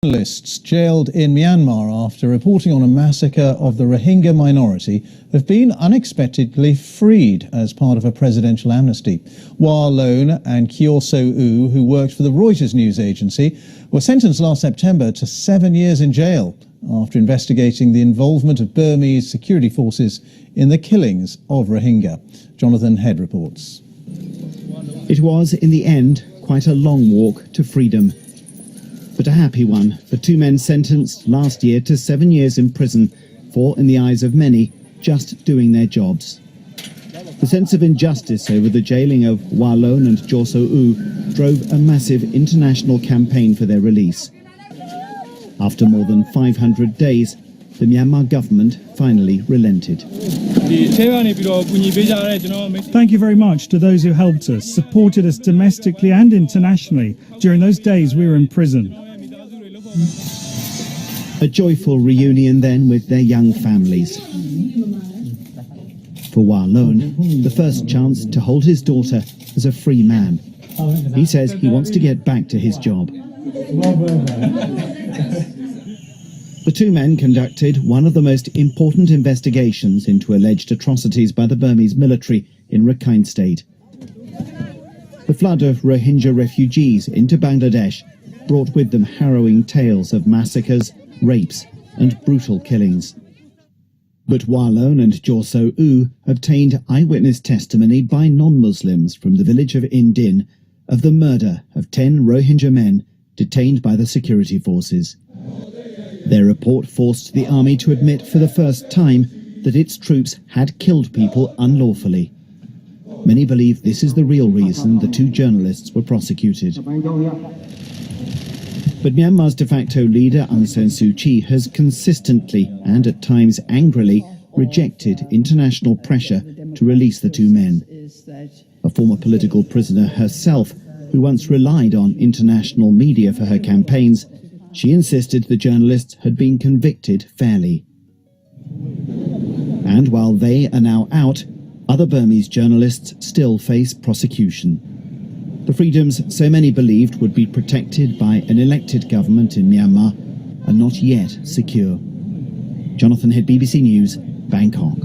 Journalists jailed in Myanmar after reporting on a massacre of the Rohingya minority have been unexpectedly freed as part of a presidential amnesty. Wah Lone and Kyaw Soe Oo, who worked for the Reuters news agency, were sentenced last September to 7 years in jail after investigating the involvement of Burmese security forces in the killings of Rohingya. Jonathan Head reports. It was, in the end, quite a long walk to freedom. But a happy one for two men sentenced last year to 7 years in prison for, in the eyes of many, just doing their jobs. The sense of injustice over the jailing of Wah Lone and Kyaw Soe Oo drove a massive international campaign for their release. After more than 500 days, the Myanmar government finally relented. Thank you very much to those who helped us, supported us domestically and internationally during those days we were in prison. A joyful reunion then with their young families. For Wah Lone, the first chance to hold his daughter as a free man. He says he wants to get back to his job. The two men conducted one of the most important investigations into alleged atrocities by the Burmese military in Rakhine State. The flood of Rohingya refugees into Bangladesh brought with them harrowing tales of massacres, rapes and brutal killings. But Wah Lone and Kyaw Soe Oo obtained eyewitness testimony by non-Muslims from the village of Indin of the murder of 10 Rohingya men detained by the security forces. Their report forced the army to admit for the first time that its troops had killed people unlawfully. Many believe this is the real reason the two journalists were prosecuted. But Myanmar's de facto leader Aung San Suu Kyi has consistently and at times angrily rejected international pressure to release the two men. A former political prisoner herself, who once relied on international media for her campaigns, she insisted the journalists had been convicted fairly. And while they are now out, other Burmese journalists still face prosecution. The freedoms so many believed would be protected by an elected government in Myanmar are not yet secure. Jonathan Head, BBC News, Bangkok.